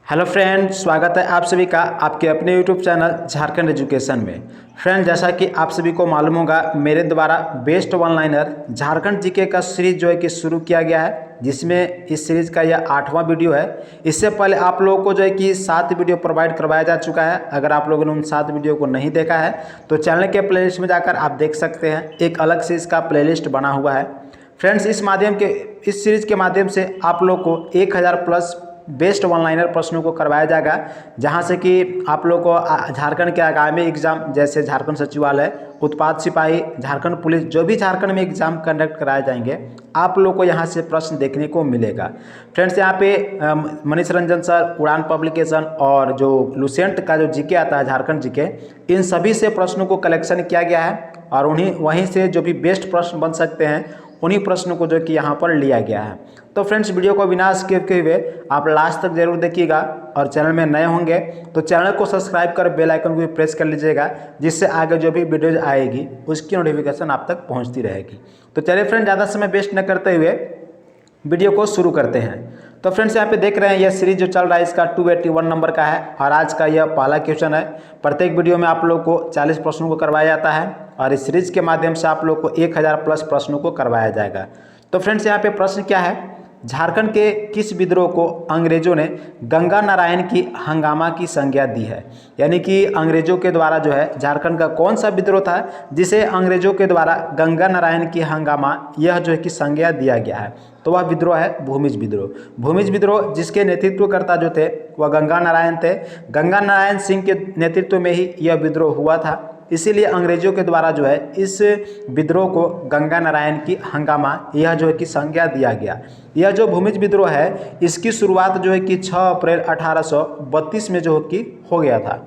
Hello friend, स्वागत है आप सभी का आपके अपने यूट्यूब चैनल झारखंड एजुकेशन में। फ्रेंड, जैसा कि आप सभी को मालूम होगा, मेरे द्वारा best one liner Jharkhand GK का सीरीज जो है कि शुरू किया गया है, जिसमें इस सीरीज का यह 8वां वीडियो है। इससे पहले आप लोगों को जो है कि 7 वीडियो प्रोवाइड करवाया जा चुका है। अगर आप लोगों ने उन 7 वीडियो को नहीं देखा है तो चैनल के प्लेलिस्ट में जाकर आप देख सकते हैं। एक अलग से इसका प्लेलिस्ट बना हुआ है। फ्रेंड्स, इस सीरीज के माध्यम से आप लोग को 1000 प्लस बेस्ट वन लाइनर प्रश्नों को करवाया जाएगा, जहां से कि आप लोग को झारखंड के आगामी एग्जाम जैसे झारखंड सचिवालय, उत्पाद सिपाही, झारखंड पुलिस, जो भी झारखंड में एग्जाम कंडक्ट कराए जाएंगे, आप लोग को यहां से प्रश्न देखने को मिलेगा। फ्रेंड्स, यहाँ पे मनीष रंजन सर, उड़ान पब्लिकेशन और जो लुसेंट का जो जीके आता है झारखंड जीके, इन सभी से प्रश्नों को कलेक्शन किया गया है और वहीं से जो भी बेस्ट प्रश्न बन सकते हैं उन्हीं प्रश्नों को जो कि यहाँ पर लिया गया है। तो फ्रेंड्स, वीडियो को बिना स्किप किए हुए आप लास्ट तक जरूर देखिएगा और चैनल में नए होंगे तो चैनल को सब्सक्राइब कर बेल आइकन को भी प्रेस कर लीजिएगा, जिससे आगे जो भी वीडियोज आएगी उसकी नोटिफिकेशन आप तक पहुँचती रहेगी। तो चलिए फ्रेंड, ज़्यादा समय वेस्ट न करते हुए वीडियो को शुरू करते हैं। तो फ्रेंड्स, यहाँ पे देख रहे हैं यह सीरीज जो चल रहा है इसका 281 नंबर का है और आज का यह पहला क्वेश्चन है। प्रत्येक वीडियो में आप लोग को 40 प्रश्नों को करवाया जाता है और इस सीरीज के माध्यम से आप लोग को 1000 प्लस प्रश्नों को करवाया जाएगा। तो फ्रेंड्स, यहाँ पे प्रश्न क्या है, झारखंड के किस विद्रोह को अंग्रेजों ने गंगा नारायण की हंगामा की संज्ञा दी है? यानी कि अंग्रेजों के द्वारा जो है झारखंड का कौन सा विद्रोह था जिसे अंग्रेजों के द्वारा गंगा नारायण की हंगामा यह जो है कि संज्ञा दिया गया है? तो वह विद्रोह है भूमिज विद्रोह। भूमिज विद्रोह जिसके नेतृत्वकर्ता जो थे वह गंगा नारायण थे। गंगा नारायण सिंह के नेतृत्व में ही यह विद्रोह हुआ था, इसीलिए अंग्रेजों के द्वारा जो है इस विद्रोह को गंगा नारायण की हंगामा यह जो है कि संज्ञा दिया गया। यह जो भूमिज विद्रोह है इसकी शुरुआत जो है कि 6 अप्रैल 1832 में जो कि हो गया था।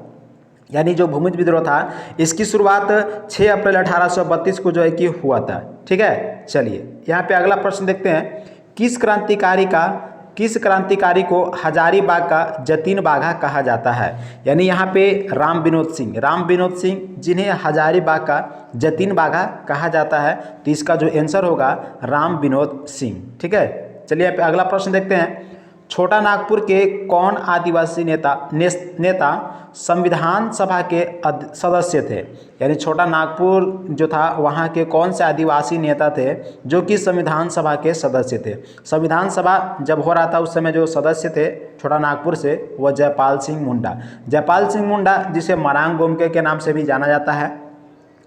यानी जो भूमिज विद्रोह था इसकी शुरुआत 6 अप्रैल 1832 को जो है कि हुआ था। ठीक है, चलिए यहाँ पे अगला प्रश्न देखते हैं। किस क्रांतिकारी को हजारीबाग का जतीन बाघा कहा जाता है? यानी यहाँ पे राम विनोद सिंह जिन्हें हजारीबाग का जतीन बाघा कहा जाता है, तो इसका जो आंसर होगा राम विनोद सिंह। ठीक है, चलिए यहाँ पे अगला प्रश्न देखते हैं। छोटा नागपुर के कौन आदिवासी नेता संविधान सभा के सदस्य थे? यानी छोटा नागपुर जो था वहाँ के कौन से आदिवासी नेता थे जो कि संविधान सभा के सदस्य थे? संविधान सभा जब हो रहा था उस समय जो सदस्य थे छोटा नागपुर से वह जयपाल सिंह मुंडा जिसे मरांग गोमके के नाम से भी जाना जाता है।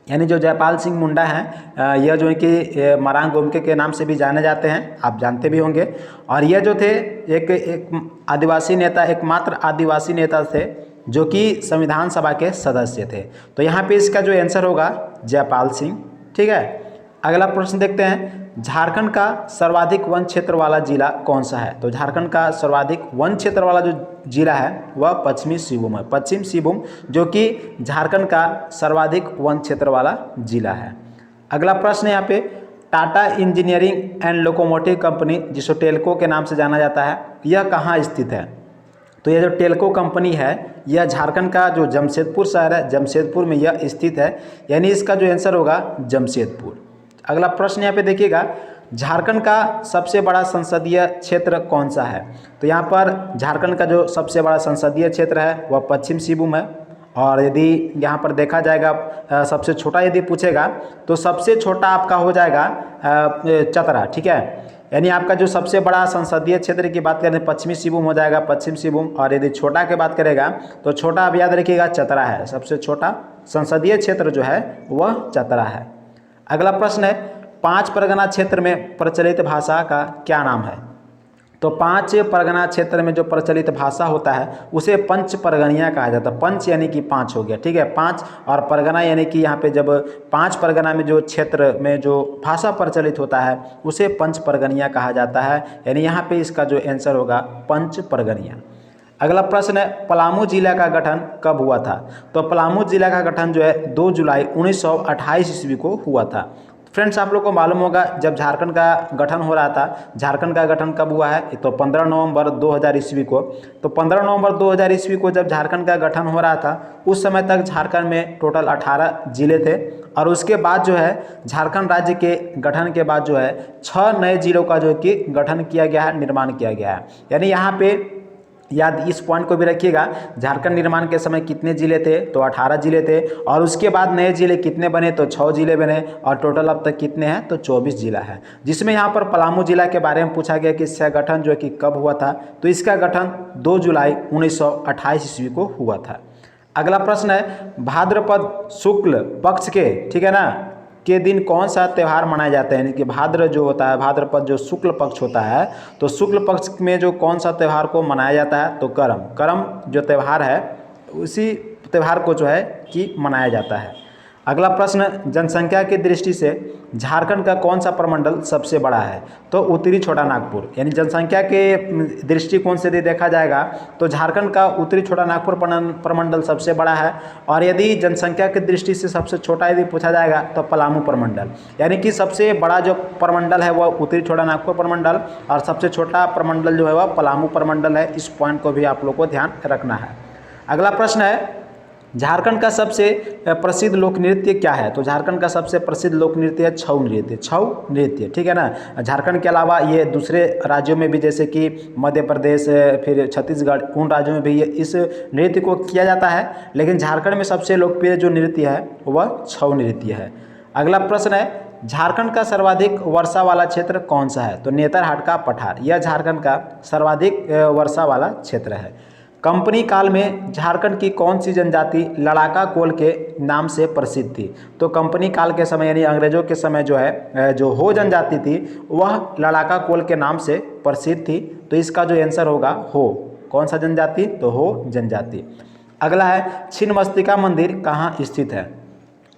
यानी जो जयपाल सिंह मुंडा हैं यह जो है कि मरांग गोमके के नाम से भी जाने जाते हैं, आप जानते भी होंगे। और यह जो थे एक आदिवासी नेता, एकमात्र आदिवासी नेता थे जो कि संविधान सभा के सदस्य थे। तो यहाँ पे इसका जो आंसर होगा जयपाल सिंह। ठीक है, अगला प्रश्न देखते हैं। झारखंड का सर्वाधिक वन क्षेत्र वाला जिला कौन सा है? तो झारखंड का सर्वाधिक वन क्षेत्र वाला जो जिला है वह पश्चिमी सिंहभूम है। पश्चिम सिंहभूम जो कि झारखंड का सर्वाधिक वन क्षेत्र वाला जिला है। अगला प्रश्न यहाँ पे, Tata engineering and locomotive company जिसको टेल्को के नाम से जाना जाता है, यह कहाँ स्थित है? तो यह जो टेल्को कंपनी है यह झारखंड का जो जमशेदपुर शहर है, जमशेदपुर में यह स्थित है। यानी इसका जो आंसर होगा जमशेदपुर। अगला प्रश्न यहाँ पे देखिएगा, झारखंड का सबसे बड़ा संसदीय क्षेत्र कौन सा है? तो यहाँ पर झारखंड का जो सबसे बड़ा संसदीय क्षेत्र है वह पश्चिम सिंहभूम है। और यदि यहाँ पर देखा जाएगा सबसे छोटा यदि पूछेगा तो सबसे छोटा आपका हो जाएगा चतरा। ठीक है, यानी आपका जो सबसे बड़ा संसदीय क्षेत्र की बात करें पश्चिमी सिंहभूम हो जाएगा पश्चिम सिंहभूम, और यदि छोटा की बात करेगा तो छोटा आप याद रखिएगा चतरा है। सबसे छोटा संसदीय क्षेत्र जो है वह चतरा है। अगला प्रश्न है, 5 परगना क्षेत्र में प्रचलित भाषा का क्या नाम है? तो 5 परगना क्षेत्र में जो प्रचलित भाषा होता है उसे पंच परगनिया कहा जाता है। पंच यानी कि 5 हो गया। ठीक है, 5 और परगना यानी कि यहाँ पे जब 5 परगना में जो क्षेत्र में जो भाषा प्रचलित होता है उसे पंच परगनिया कहा जाता है। यानी यहाँ पे इसका जो आंसर होगा पंच परगनिया। अगला प्रश्न है, पलामू जिला का गठन कब हुआ था? तो पलामू जिला का गठन जो है 2 जुलाई 1928 ईस्वी को हुआ था। फ्रेंड्स, आप लोग को मालूम होगा जब झारखंड का गठन हो रहा था, झारखंड का गठन कब हुआ है? तो 15 नवंबर 2000 ईस्वी को। तो 15 नवंबर 2000 ईस्वी को जब झारखंड का गठन हो रहा था उस समय तक झारखंड में टोटल 18 जिले थे और उसके बाद जो है झारखंड राज्य के गठन के बाद जो है 6 नए जिलों का जो कि गठन किया गया है, निर्माण किया गया है। यानी यहाँ पे याद इस पॉइंट को भी रखिएगा। झारखंड निर्माण के समय कितने जिले थे, तो 18 जिले थे, और उसके बाद नए जिले कितने बने, तो 6 जिले बने, और टोटल अब तक कितने हैं, तो 24 जिला है। जिसमें यहाँ पर पलामू जिला के बारे में पूछा गया कि इसका गठन जो है कि कब हुआ था, तो इसका गठन 2 जुलाई 1928 ईस्वी को हुआ था। अगला प्रश्न है भाद्रपद शुक्ल पक्ष के, ठीक है ना, के दिन कौन सा त्यौहार मनाए जाते हैं, यानी कि भाद्र जो होता है, भाद्रपद जो शुक्ल पक्ष होता है, तो शुक्ल पक्ष में जो कौन सा त्यौहार को मनाया जाता है, तो करम जो त्यौहार है उसी त्यौहार को जो है कि मनाया जाता है। अगला प्रश्न जनसंख्या की दृष्टि से झारखंड का कौन सा प्रमंडल सबसे बड़ा है, तो उत्तरी छोटा नागपुर, यानी जनसंख्या के दृष्टिकोण से यदि देखा जाएगा तो झारखंड का उत्तरी छोटा नागपुर प्रमंडल सबसे बड़ा है। और यदि जनसंख्या की दृष्टि से सबसे छोटा यदि पूछा जाएगा तो पलामू प्रमंडल, यानी कि सबसे बड़ा जो प्रमंडल है वह उत्तरी छोटा नागपुर प्रमंडल, और सबसे छोटा प्रमंडल जो है वह पलामू प्रमंडल है। इस पॉइंट को भी आप लोग को ध्यान रखना है। अगला प्रश्न है झारखंड का सबसे प्रसिद्ध लोक नृत्य क्या है, तो झारखंड का सबसे प्रसिद्ध लोक नृत्य है छऊ नृत्य, ठीक है ना। झारखंड के अलावा ये दूसरे राज्यों में भी, जैसे कि मध्य प्रदेश, फिर छत्तीसगढ़, उन राज्यों में भी ये इस नृत्य को किया जाता है, लेकिन झारखंड में सबसे लोकप्रिय जो नृत्य है वह छऊ नृत्य है। अगला प्रश्न है झारखंड का सर्वाधिक वर्षा वाला क्षेत्र कौन सा है, तो नेतरहाट का पठार, यह झारखंड का सर्वाधिक वर्षा वाला क्षेत्र है। कंपनी काल में झारखंड की कौन सी जनजाति लड़ाका कोल के नाम से प्रसिद्ध थी, तो कंपनी काल के समय यानी अंग्रेजों के समय जो है जो हो जनजाति थी वह लड़ाका कोल के नाम से प्रसिद्ध थी। तो इसका जो आंसर होगा हो, कौन सा जनजाति, तो हो जनजाति। अगला है छिन्नमस्तिका मंदिर कहाँ स्थित है,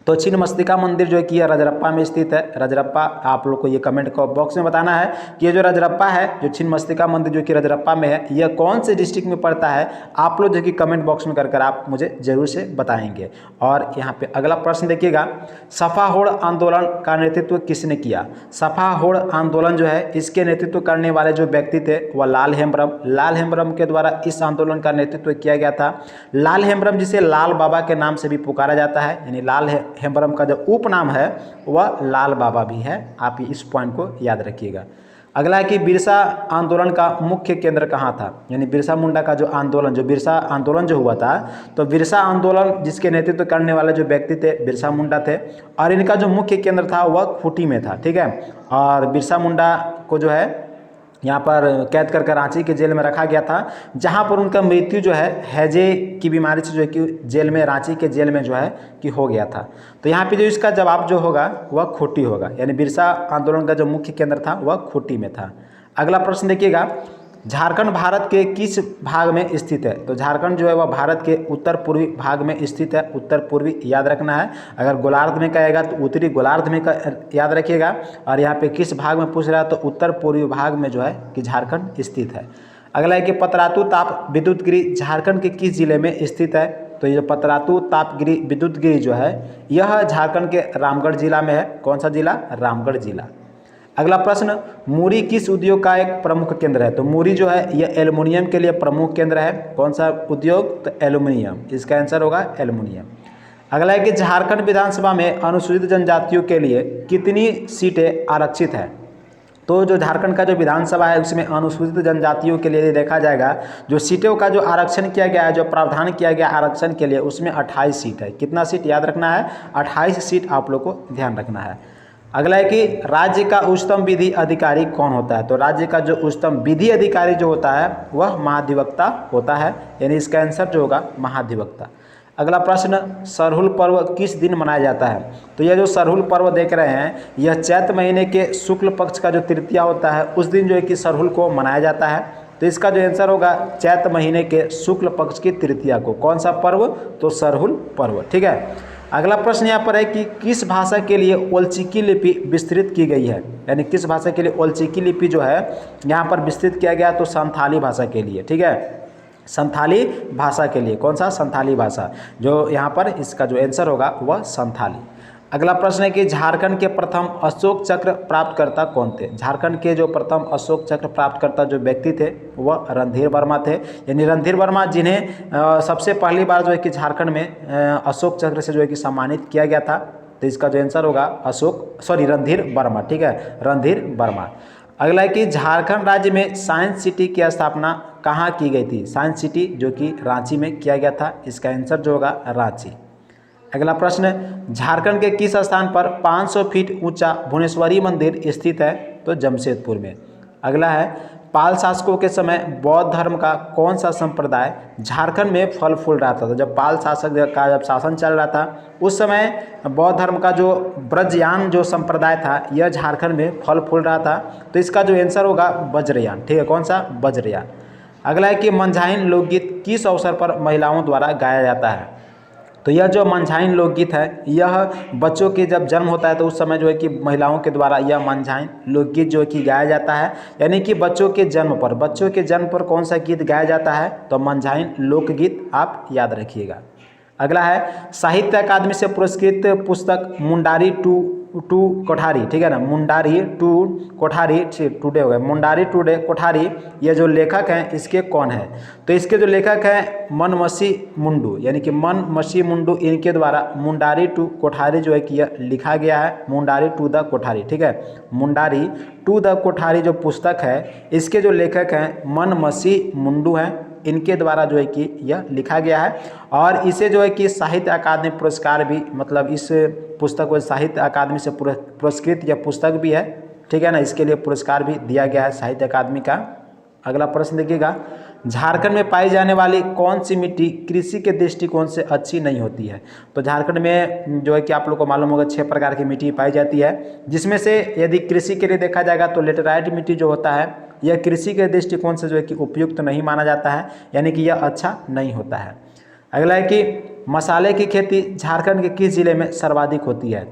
तो छिन्नमस्तिका मंदिर जो है कि यह रजरप्पा में स्थित है। रजरप्पा, आप लोग को ये कमेंट बॉक्स में बताना है कि ये जो रजरप्पा है, जो छिन्नमस्तिका मंदिर जो कि रजरप्पा में है, यह कौन से डिस्ट्रिक्ट में पड़ता है, आप लोग जो कि कमेंट बॉक्स में कर आप मुझे जरूर से बताएंगे। और यहाँ पे अगला प्रश्न देखिएगा, सफा होड़ आंदोलन का नेतृत्व किसने किया। सफा होड़ आंदोलन जो है इसके नेतृत्व करने वाले जो व्यक्ति थे वह लाल हेम्ब्रम के द्वारा इस आंदोलन का नेतृत्व किया गया था। लाल हेम्ब्रम जिसे लाल बाबा के नाम से भी पुकारा जाता है, यानी लाल हेम्ब्रम का जो उपनाम है वह लाल बाबा भी है। आप इस पॉइंट को याद रखिएगा। अगला है कि बिरसा आंदोलन का मुख्य केंद्र कहाँ था, यानी बिरसा मुंडा का जो बिरसा आंदोलन जो हुआ था, तो बिरसा आंदोलन जिसके नेतृत्व करने वाले जो व्यक्ति थे बिरसा मुंडा थे, और इनका जो मुख्य केंद्र था वह खूंटी में था, ठीक है। और बिरसा मुंडा को जो है यहाँ पर कैद कर रांची के जेल में रखा गया था, जहाँ पर उनका मृत्यु जो है हैजे की बीमारी से जो है कि जेल में, रांची के जेल में जो है कि हो गया था। तो यहाँ पे जो इसका जवाब जो होगा वह खूंटी होगा, यानी बिरसा आंदोलन का जो मुख्य केंद्र था वह खूंटी में था। अगला प्रश्न देखिएगा, झारखंड भारत के किस भाग में स्थित है, तो झारखंड जो है वह भारत के उत्तर पूर्वी भाग में स्थित है। उत्तर पूर्वी याद रखना है, अगर गोलार्ध में कहेगा तो उत्तरी गोलार्ध में याद रखिएगा, और यहाँ पे किस भाग में पूछ रहा है तो उत्तर पूर्वी भाग में जो है कि झारखंड स्थित है। अगला है कि पतरातू ताप विद्युत गिरी झारखंड के किस जिले में स्थित है, तो ये पतरातू ताप गिरी विद्युत गिरी जो है यह झारखंड के रामगढ़ जिला में है। कौन सा जिला, रामगढ़ जिला। अगला प्रश्न, मूरी किस उद्योग का एक प्रमुख केंद्र है, तो मूरी जो है यह एल्युमिनियम के लिए प्रमुख केंद्र है। कौन सा उद्योग, तो एल्युमिनियम, इसका आंसर होगा एल्युमिनियम। अगला है कि झारखंड विधानसभा में अनुसूचित जनजातियों के लिए कितनी सीटें आरक्षित हैं, तो जो झारखंड का जो विधानसभा है उसमें अनुसूचित जनजातियों के लिए देखा जाएगा जो सीटों का जो आरक्षण किया गया है, जो प्रावधान किया गया आरक्षण के लिए, उसमें 28 सीट है। कितना सीट याद रखना है, 28 सीट आप लोग को ध्यान रखना है। अगला है कि राज्य का उच्चतम विधि अधिकारी कौन होता है, तो राज्य का जो उच्चतम विधि अधिकारी जो होता है वह महाधिवक्ता होता है, यानी इसका आंसर जो होगा महाधिवक्ता। अगला प्रश्न, सरहुल पर्व किस दिन मनाया जाता है, तो यह जो सरहुल पर्व देख रहे हैं यह चैत महीने के शुक्ल पक्ष का जो तृतीया होता है उस दिन जो है कि सरहुल को मनाया जाता है। तो इसका जो आंसर होगा चैत महीने के शुक्ल पक्ष की तृतीया को। कौन सा पर्व, तो सरहुल पर्व, ठीक है। अगला प्रश्न यहाँ पर है कि किस भाषा के लिए ओलचिकी लिपि विस्तृत की गई है, यानी किस भाषा के लिए ओलचिकी लिपि जो है यहाँ पर विस्तृत किया गया, तो संथाली भाषा के लिए, ठीक है। संथाली भाषा के लिए, कौन सा, संथाली भाषा, जो यहाँ पर इसका जो आंसर होगा वह संथाली। अगला प्रश्न है कि झारखंड के प्रथम अशोक चक्र प्राप्तकर्ता कौन थे, झारखंड के जो प्रथम अशोक चक्र प्राप्तकर्ता जो व्यक्ति थे वह रणधीर वर्मा थे, यानी रणधीर वर्मा जिन्हें सबसे पहली बार जो है कि झारखंड में अशोक चक्र से जो है कि सम्मानित किया गया था। तो इसका जो आंसर होगा रणधीर वर्मा, ठीक है, रणधीर वर्मा। अगला है कि झारखंड राज्य में साइंस सिटी की स्थापना कहाँ की गई थी? साइंस सिटी जो कि रांची में किया गया था। इसका आंसर जो होगा रांची। अगला प्रश्न, झारखंड के किस स्थान पर 500 फीट ऊंचा भुवनेश्वरी मंदिर स्थित है? तो जमशेदपुर में। अगला है, पाल शासकों के समय बौद्ध धर्म का कौन सा संप्रदाय झारखंड में फल फूल रहा था? तो जब पाल शासक का जब शासन चल रहा था उस समय बौद्ध धर्म का जो ब्रजयान जो संप्रदाय था यह झारखंड में फल फूल रहा था। तो इसका जो आंसर होगा वज्रयान। ठीक है, कौन सा? वज्रयान। अगला है कि मनझाइन लोकगीत किस अवसर पर महिलाओं द्वारा गाया जाता है? तो यह जो मनझाइन लोकगीत है यह बच्चों के जब जन्म होता है तो उस समय जो है कि महिलाओं के द्वारा यह मनझाइन लोकगीत जो है कि गाया जाता है। यानी कि बच्चों के जन्म पर कौन सा गीत गाया जाता है? तो मनझाइन लोकगीत आप याद रखिएगा। अगला है, साहित्य अकादमी से पुरस्कृत पुस्तक मुंडारी टू कोठारी, ठीक है ना, मुंडारी टू कोठारी, टुडे हो गया, मुंडारी टुडे कोठारी, ये जो लेखक हैं इसके कौन है? तो इसके जो लेखक हैं मनमसी मुंडू, यानी कि मनमसी मुंडू, इनके द्वारा मुंडारी टू कोठारी जो है कि यह लिखा गया है, मुंडारी टू द कोठारी। ठीक है, मुंडारी टू द कोठारी जो पुस्तक है इसके जो लेखक हैं मनमसी मुंडू हैं, इनके द्वारा जो है कि यह लिखा गया है। और इसे जो है कि साहित्य अकादमी पुरस्कार भी, मतलब इस पुस्तक को साहित्य अकादमी से पुरस्कृत यह पुस्तक भी है। ठीक है ना, इसके लिए पुरस्कार भी दिया गया है साहित्य अकादमी का। अगला प्रश्न देखिएगा, झारखंड में पाई जाने वाली कौन सी मिट्टी कृषि के दृष्टिकोण से अच्छी नहीं होती है? तो झारखंड में जो है कि आप लोग को मालूम होगा 6 प्रकार की मिट्टी पाई जाती है, जिसमें से यदि कृषि के लिए देखा जाएगा तो लेटेराइट मिट्टी जो होता है यह कृषि के दृष्टिकोण से जो है कि उपयुक्त नहीं माना जाता है, यानी कि यह अच्छा नहीं होता है। अगला है कि मसाले की खेती झारखंड के किस जिले में सर्वाधिक होती है?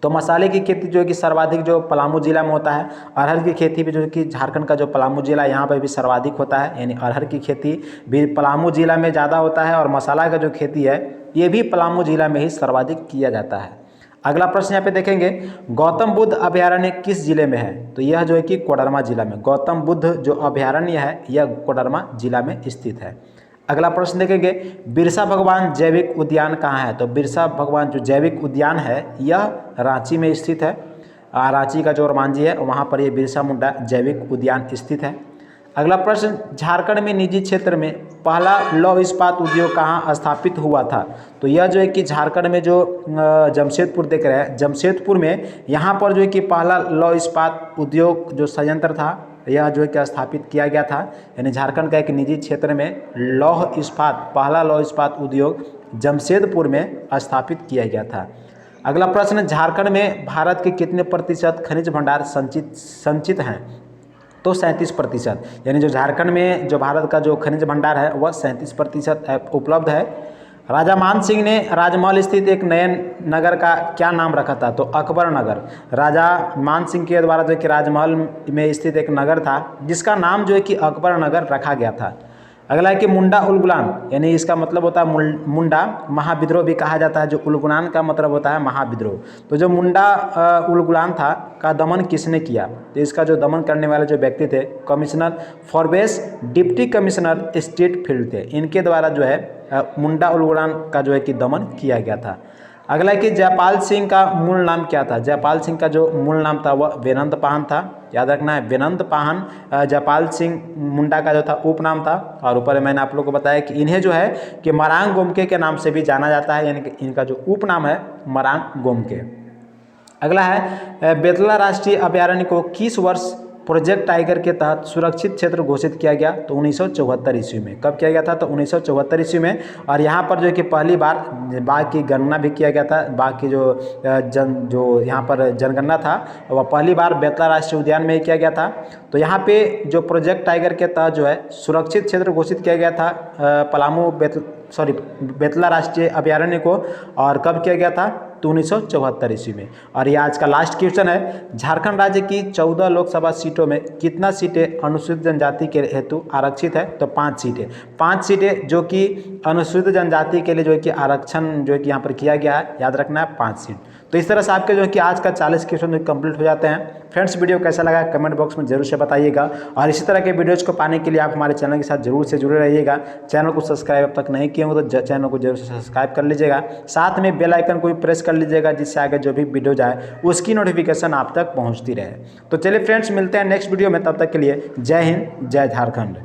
तो मसाले की खेती जो है कि सर्वाधिक जो पलामू जिला में होता है। अरहर की खेती भी जो है कि झारखंड का जो पलामू जिला है यहाँ पर भी सर्वाधिक होता है, यानी अरहर की खेती भी पलामू जिला में ज़्यादा होता है। और मसाला का जो खेती है ये भी पलामू जिला में ही सर्वाधिक किया जाता है। अगला प्रश्न यहाँ पे देखेंगे, गौतम बुद्ध अभयारण्य किस जिले में है? तो यह जो है कि कोडरमा जिला में, गौतम बुद्ध जो अभयारण्य है यह कोडरमा जिला में स्थित है। अगला प्रश्न देखेंगे, बिरसा भगवान जैविक उद्यान कहाँ है? तो बिरसा भगवान जो जैविक उद्यान है यह रांची में स्थित है। रांची का जो मांझी है वहाँ पर यह बिरसा मुंडा जैविक उद्यान स्थित है। अगला प्रश्न, झारखंड में निजी क्षेत्र में पहला लौह इस्पात उद्योग कहाँ स्थापित हुआ था? तो यह जो है कि झारखंड में जो जमशेदपुर देख रहे हैं, जमशेदपुर में यहाँ पर जो है कि पहला लौह इस्पात उद्योग जो संयंत्र था यह जो है कि स्थापित किया गया था। यानी झारखंड का एक निजी क्षेत्र में पहला लौह इस्पात उद्योग जमशेदपुर में स्थापित किया गया था। अगला प्रश्न, झारखंड में भारत के कितने प्रतिशत खनिज भंडार संचित हैं? तो 37%, यानी जो झारखंड में जो भारत का जो खनिज भंडार है वह 37% उपलब्ध है। राजा मान सिंह ने राजमहल स्थित एक नए नगर का क्या नाम रखा था? तो अकबर नगर। राजा मान सिंह के द्वारा जो कि राजमहल में स्थित एक नगर था जिसका नाम जो है कि अकबर नगर रखा गया था। अगला है कि मुंडा उलगुलान, यानी इसका मतलब होता है मुंडा महाविद्रोह भी कहा जाता है, जो उलगुलान का मतलब होता है महाविद्रोह। तो जो मुंडा उलगुलान था का दमन किसने किया? तो इसका जो दमन करने वाले जो व्यक्ति थे कमिश्नर फॉरबेस डिप्टी कमिश्नर स्टेट फील्ड थे, इनके द्वारा जो है मुंडा उलगुलान का जो है कि दमन किया गया था। अगला है कि जयपाल सिंह का मूल नाम क्या था? जयपाल सिंह का जो मूल नाम था वह बेनंद पाहन था। याद रखना है, बेनंद पाहन जयपाल सिंह मुंडा का जो था उपनाम था। और ऊपर मैंने आप लोगों को बताया कि इन्हें जो है कि मरांग गोमके के नाम से भी जाना जाता है, यानी कि इनका जो उपनाम है मरांग गोमके। अगला है, बेतला राष्ट्रीय अभयारण्य को किस वर्ष प्रोजेक्ट टाइगर के तहत सुरक्षित क्षेत्र घोषित किया गया? तो 1974 ईस्वी में। कब किया गया था? तो 1974 ईस्वी में। और यहाँ पर जो है कि पहली बार बाघ की गणना भी किया गया था। बाघ की जो यहाँ पर जनगणना था वह पहली बार बेतला राष्ट्रीय उद्यान में ही किया गया था। तो यहाँ पे जो प्रोजेक्ट टाइगर के तहत जो है सुरक्षित क्षेत्र घोषित किया गया था बेतला राष्ट्रीय अभयारण्य को। और कब किया गया था? तो 1974 ईस्वी में। और ये आज का लास्ट क्वेश्चन है, झारखंड राज्य की 14 लोकसभा सीटों में कितना सीटें अनुसूचित जनजाति के हेतु आरक्षित है? तो 5 सीटें। 5 सीटें जो कि अनुसूचित जनजाति के लिए जो है कि आरक्षण जो है कि यहाँ पर किया गया है, याद रखना है 5 सीट। तो इस तरह से आपके जो है कि आज का 40 क्वेश्चन जो कंप्लीट हो जाते हैं। फ्रेंड्स, वीडियो कैसा लगा कमेंट बॉक्स में जरूर से बताइएगा। और इसी तरह के वीडियोज़ को पाने के लिए आप हमारे चैनल के साथ जरूर से जुड़े रहिएगा। चैनल को सब्सक्राइब अब तक नहीं किए हो तो चैनल को जरूर से सब्सक्राइब कर लीजिएगा। साथ में बेल आइकन को भी प्रेस कर लीजिएगा, जिससे आगे जो भी वीडियो जाए उसकी नोटिफिकेशन आप तक पहुँचती रहे। तो चलिए फ्रेंड्स, मिलते हैं नेक्स्ट वीडियो में। तब तक के लिए जय हिंद, जय झारखंड।